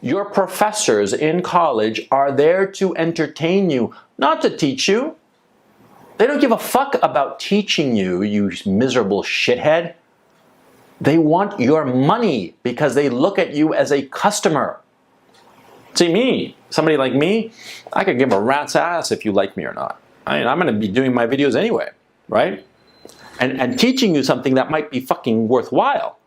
Your professors in college are there to entertain you, not to teach you. They don't give a fuck about teaching you, you miserable shithead. They want your money because they look at you as a customer. See, me, somebody like me, I could give a rat's ass if you like me or not. I mean, I'm going to be doing my videos anyway, right? And teaching you something that might be fucking worthwhile.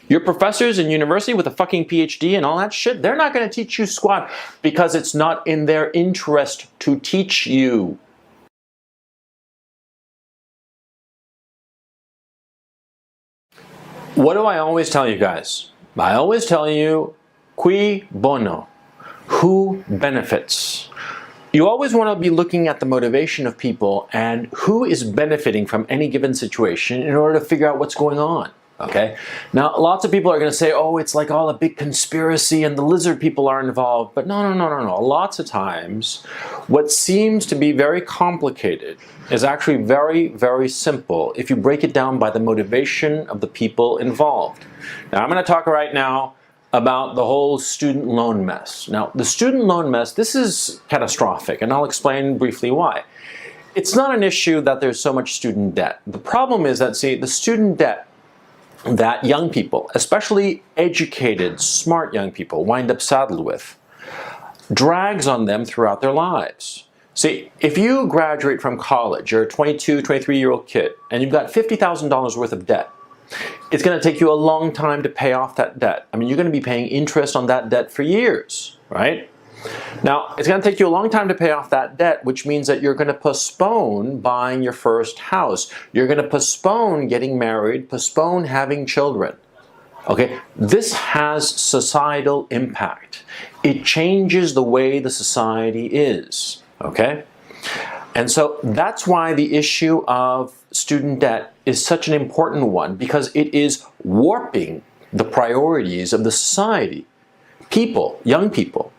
Your professors in university with a fucking PhD and all that shit, they're not going to teach you squat because it's not in their interest to teach you. What do I always tell you guys? I always tell you, qui bono, who benefits. You always want to be looking at the motivation of people and who is benefiting from any given situation in order to figure out what's going on. Okay? Now, lots of people are going to say, oh, it's like all a big conspiracy and the lizard people are involved. But no. Lots of times, what seems to be very complicated is actually very, very simple if you break it down by the motivation of the people involved. Now, I'm going to talk right now about the whole student loan mess. Now, the student loan mess, this is catastrophic, and I'll explain briefly why. It's not an issue that there's so much student debt. The problem is that, see, the student debt that young people, especially educated, smart young people, wind up saddled with, drags on them throughout their lives. See, if you graduate from college, you're a 22, 23-year-old kid, and you've got $50,000 worth of debt, it's going to take you a long time to pay off that debt. I mean, you're going to be paying interest on that debt for years, right? Now, it's going to take you a long time to pay off that debt, which means that you're going to postpone buying your first house. You're going to postpone getting married, postpone having children. Okay, this has societal impact. It changes the way the society is, okay? And so that's why the issue of student debt is such an important one, because it is warping the priorities of the society. People, young people,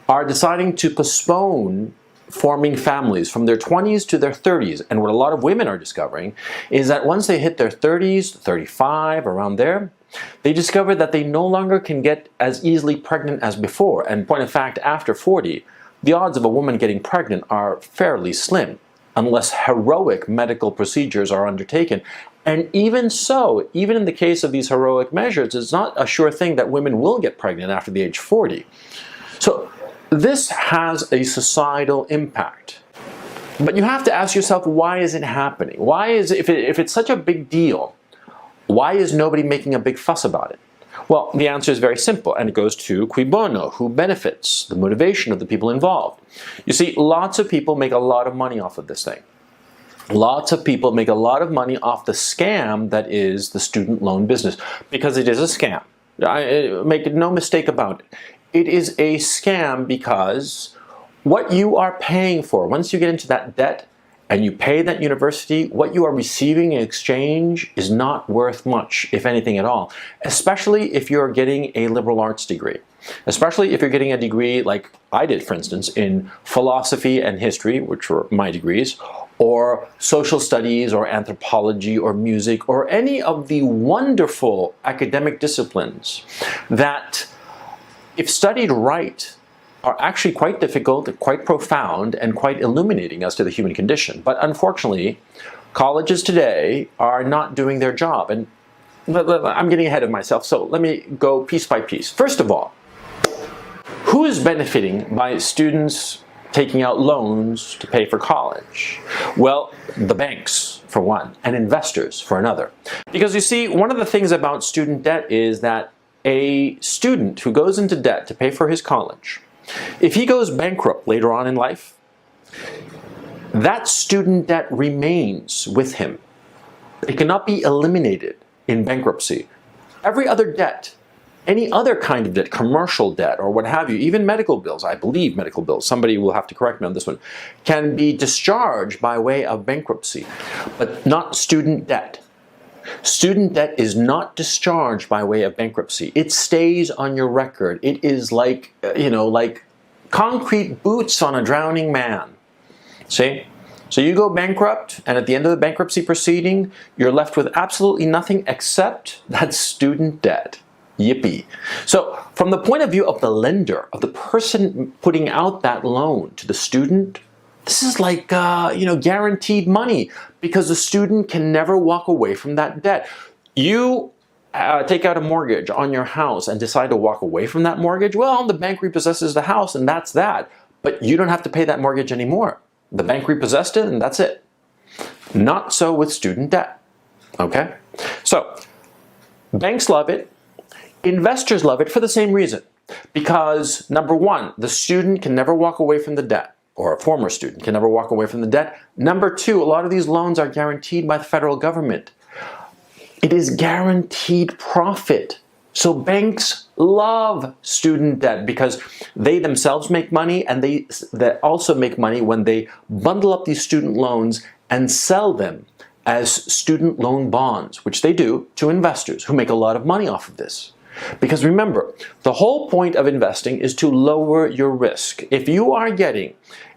are deciding to postpone forming families from their 20s to their 30s. And what a lot of women are discovering is that once they hit their 30s, 35, around there, they discover that they no longer can get as easily pregnant as before. And point of fact, after 40, the odds of a woman getting pregnant are fairly slim, unless heroic medical procedures are undertaken. And even so, even in the case of these heroic measures, it's not a sure thing that women will get pregnant after the age 40. So this has a societal impact. But you have to ask yourself, why is it happening? Why is it, if it's such a big deal, why is nobody making a big fuss about it? Well, the answer is very simple, and it goes to cui bono, who benefits, the motivation of the people involved. You see, lots of people make a lot of money off of this thing. Lots of people make a lot of money off the scam that is the student loan business, because it is a scam. Make no mistake about it. It is a scam because what you are paying for, once you get into that debt and you pay that university, what you are receiving in exchange is not worth much, if anything at all, especially if you're getting a liberal arts degree. Especially if you're getting a degree like I did, for instance, in philosophy and history, which were my degrees, or social studies, or anthropology, or music, or any of the wonderful academic disciplines that, if studied right, are actually quite difficult, quite profound, and quite illuminating as to the human condition. But unfortunately, colleges today are not doing their job. And I'm getting ahead of myself, so let me go piece by piece. First of all, who is benefiting by students taking out loans to pay for college? Well, the banks, for one, and investors, for another. Because you see, one of the things about student debt is that a student who goes into debt to pay for his college, if he goes bankrupt later on in life, that student debt remains with him. It cannot be eliminated in bankruptcy. Every other debt, any other kind of debt, commercial debt or what have you, even medical bills, I believe medical bills, somebody will have to correct me on this one, can be discharged by way of bankruptcy, but not student debt. Student debt is not discharged by way of bankruptcy. It stays on your record. It is like, like concrete boots on a drowning man. See? So you go bankrupt, and at the end of the bankruptcy proceeding, you're left with absolutely nothing except that student debt. Yippee. So from the point of view of the lender, of the person putting out that loan to the student, this is like, guaranteed money, because the student can never walk away from that debt. You take out a mortgage on your house and decide to walk away from that mortgage, well, the bank repossesses the house and that's that. But you don't have to pay that mortgage anymore. The bank repossessed it and that's it. Not so with student debt, okay? So, banks love it. Investors love it for the same reason. Because, number one, the student can never walk away from the debt, or a former student can never walk away from the debt. Number two, a lot of these loans are guaranteed by the federal government. It is guaranteed profit. So banks love student debt because they themselves make money, and they also make money when they bundle up these student loans and sell them as student loan bonds, which they do to investors who make a lot of money off of this. Because remember, the whole point of investing is to lower your risk. If you are getting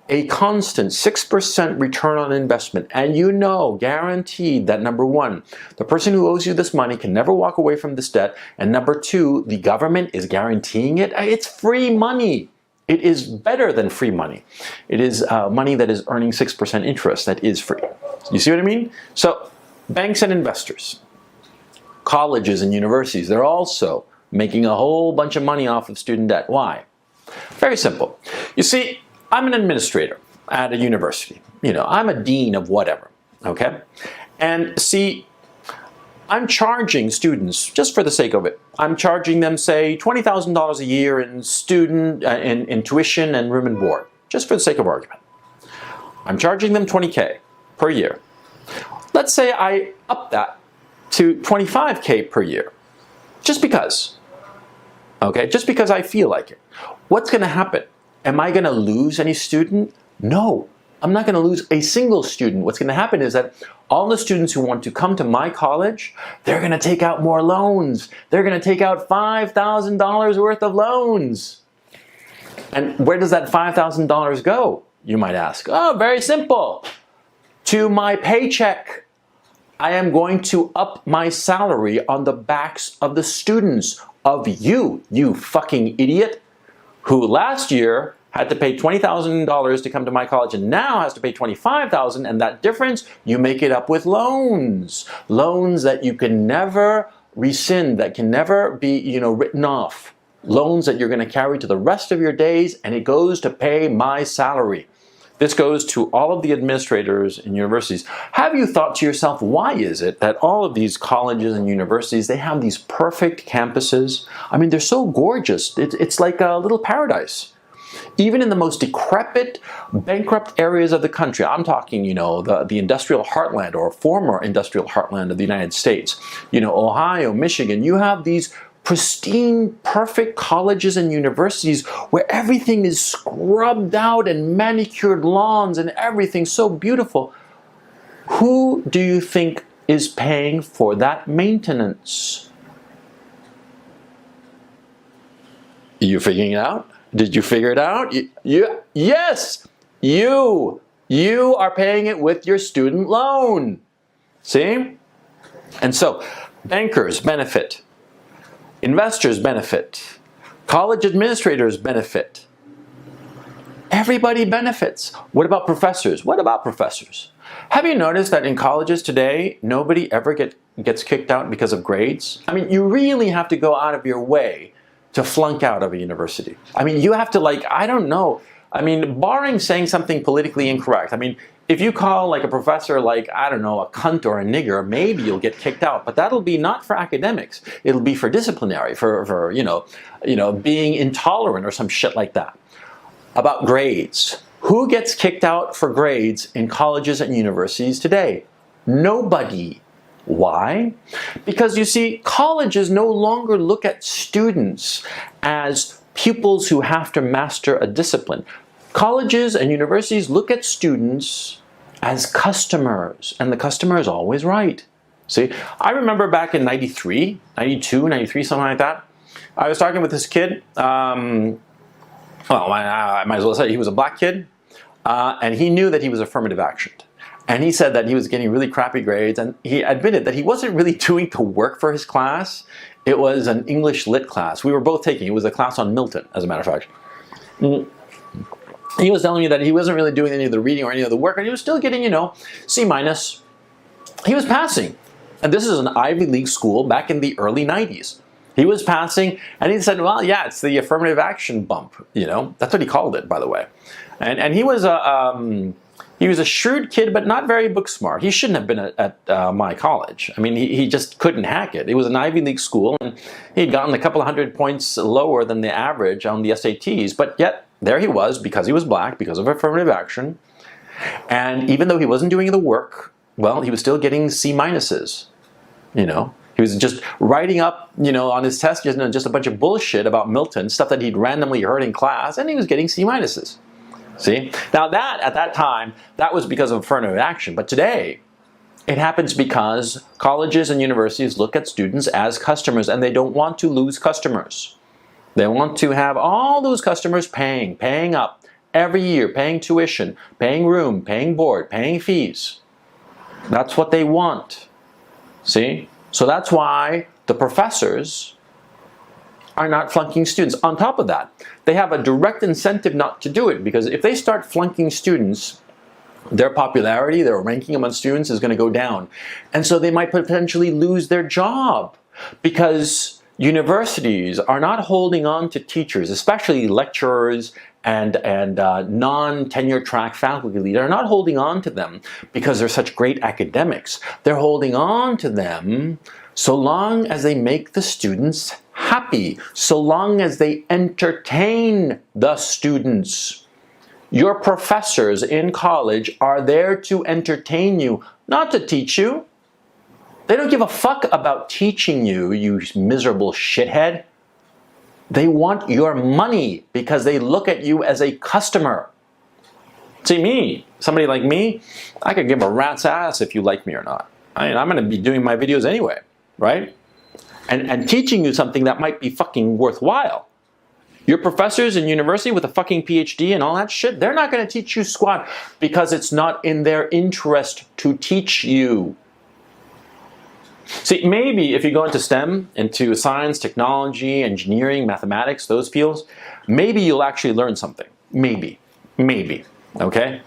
a constant 6% return on investment, and you know, guaranteed, that number one, the person who owes you this money can never walk away from this debt, and number two, the government is guaranteeing it, it's free money. It is better than free money. It is money that is earning 6% interest that is free. You see what I mean? So, banks and investors, colleges and universities, they're also making a whole bunch of money off of student debt. Why? Very simple. You see, I'm an administrator at a university. I'm a dean of whatever, okay? And see, I'm charging students, just for the sake of it, I'm charging them, say, $20,000 a year in in tuition and room and board, just for the sake of argument. I'm charging them $20K per year. Let's say I up that to $25K per year, just because, okay? Just because I feel like it. What's gonna happen? Am I going to lose any student? No, I'm not going to lose a single student. What's going to happen is that all the students who want to come to my college, they're going to take out more loans. They're going to take out $5,000 worth of loans. And where does that $5,000 go, you might ask? Oh, very simple. To my paycheck. I am going to up my salary on the backs of the students, of you fucking idiot, who last year had to pay $20,000 to come to my college and now has to pay $25,000, and that difference, you make it up with loans. Loans that you can never rescind, that can never be, written off. Loans that you're going to carry to the rest of your days, and it goes to pay my salary. This goes to all of the administrators in universities. Have you thought to yourself, why is it that all of these colleges and universities, they have these perfect campuses? I mean, they're so gorgeous. It's like a little paradise. Even in the most decrepit, bankrupt areas of the country, I'm talking, the industrial heartland or former industrial heartland of the United States, Ohio, Michigan, you have these pristine, perfect colleges and universities where everything is scrubbed out and manicured lawns and everything so beautiful. Who do you think is paying for that maintenance? You figuring it out? Did you figure it out? Yes, you are paying it with your student loan. See? And so, bankers benefit. Investors benefit. College administrators benefit. Everybody benefits. What about professors? What about professors? Have you noticed that in colleges today, nobody ever gets kicked out because of grades? I mean, you really have to go out of your way to flunk out of a university. I mean, you have to I don't know. I mean, barring saying something politically incorrect. I mean, if you call a professor I don't know, a cunt or a nigger, maybe you'll get kicked out. But that'll be not for academics. It'll be for disciplinary, for being intolerant or some shit like that. About grades. Who gets kicked out for grades in colleges and universities today? Nobody. Why? Because you see, colleges no longer look at students as pupils who have to master a discipline. Colleges and universities look at students as customers, and the customer is always right. See, I remember back in 93, 92, 93, something like that, I was talking with this kid, I might as well say he was a black kid, and he knew that he was affirmative action. And he said that he was getting really crappy grades, and he admitted that he wasn't really doing the work for his class. It was an English lit class. We were both taking. It was a class on Milton, as a matter of fact. He was telling me that he wasn't really doing any of the reading or any of the work, and he was still getting, C minus. He was passing. And this is an Ivy League school back in the early 90s. He was passing, and he said, well, yeah, it's the affirmative action bump. That's what he called it, by the way. And he was a shrewd kid, but not very book smart. He shouldn't have been at my college. I mean, he just couldn't hack it. It was an Ivy League school, and he'd gotten a couple of 100 points lower than the average on the SATs, but yet there he was, because he was black, because of affirmative action. And even though he wasn't doing the work, well, he was still getting C minuses. He was just writing up, on his test, just a bunch of bullshit about Milton, stuff that he'd randomly heard in class, and he was getting C minuses. See? Now that, at that time, that was because of affirmative action. But today, it happens because colleges and universities look at students as customers, and they don't want to lose customers. They want to have all those customers paying up every year, paying tuition, paying room, paying board, paying fees. That's what they want. See? So that's why the professors are not flunking students. On top of that, they have a direct incentive not to do it, because if they start flunking students, their popularity, their ranking among students is going to go down. And so they might potentially lose their job, because universities are not holding on to teachers, especially lecturers and non-tenure track faculty. They're not holding on to them because they're such great academics. They're holding on to them so long as they make the students happy, so long as they entertain the students. Your professors in college are there to entertain you, not to teach you. They don't give a fuck about teaching you, you miserable shithead. They want your money because they look at you as a customer. See, me, somebody like me, I could give a rat's ass if you like me or not. I mean, I'm going to be doing my videos anyway, right? And teaching you something that might be fucking worthwhile. Your professors in university with a fucking PhD and all that shit, they're not going to teach you squat because it's not in their interest to teach you. See, maybe if you go into STEM, into science, technology, engineering, mathematics, those fields, maybe you'll actually learn something. Maybe, okay?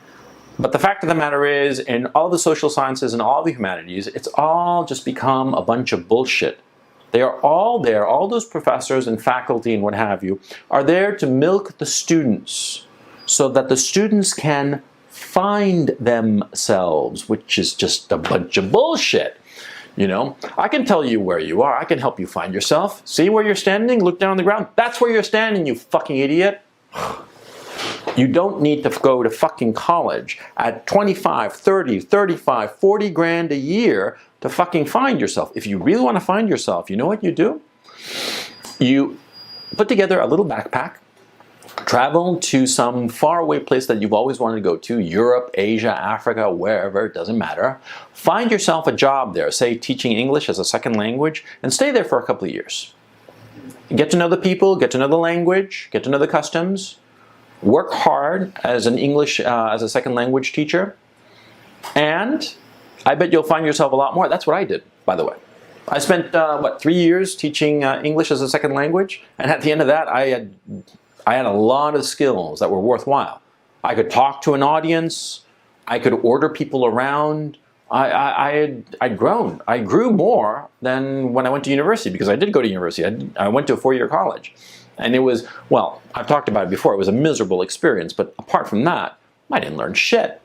But the fact of the matter is, in all the social sciences and all the humanities, it's all just become a bunch of bullshit. They are all there, all those professors and faculty and what have you, are there to milk the students so that the students can find themselves, which is just a bunch of bullshit. I can tell you where you are. I can help you find yourself. See where you're standing? Look down on the ground. That's where you're standing, you fucking idiot. You don't need to go to fucking college at 25, 30, 35, 40 grand a year to fucking find yourself. If you really want to find yourself, you know what you do? You put together a little backpack, travel to some faraway place that you've always wanted to go to, Europe, Asia, Africa, wherever, it doesn't matter. Find yourself a job there, say teaching English as a second language, and stay there for a couple of years. Get to know the people, get to know the language, get to know the customs, work hard as an English as a second language teacher, and I bet you'll find yourself a lot more. That's what I did, by the way. I spent, 3 years teaching English as a second language, and at the end of that, I had a lot of skills that were worthwhile. I could talk to an audience. I could order people around. I'd grown. I grew more than when I went to university, because I did go to university. I went to a 4-year college. And it was, well, I've talked about it before, it was a miserable experience, but apart from that, I didn't learn shit.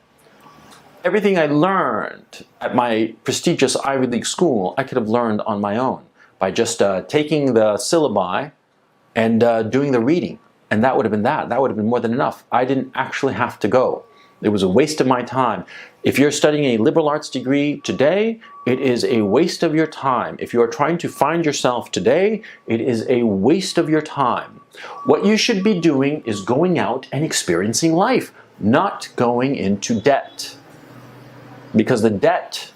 Everything I learned at my prestigious Ivy League school, I could have learned on my own by just taking the syllabi and doing the reading. And that would have been that. That would have been more than enough. I didn't actually have to go. It was a waste of my time. If you're studying a liberal arts degree today, it is a waste of your time. If you are trying to find yourself today, it is a waste of your time. What you should be doing is going out and experiencing life, not going into debt. Because the debt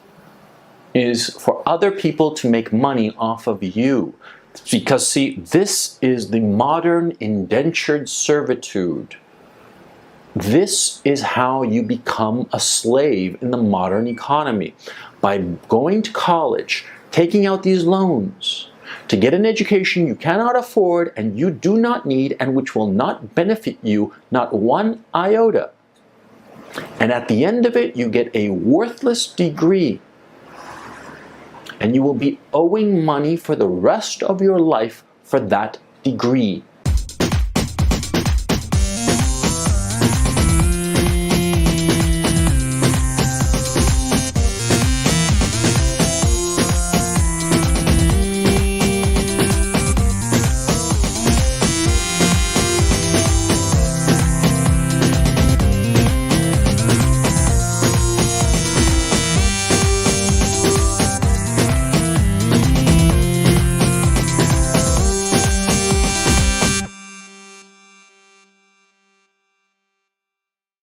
is for other people to make money off of you. Because, see, this is the modern indentured servitude. This is how you become a slave in the modern economy. By going to college, taking out these loans to get an education you cannot afford and you do not need and which will not benefit you not one iota. And at the end of it, you get a worthless degree. And you will be owing money for the rest of your life for that degree.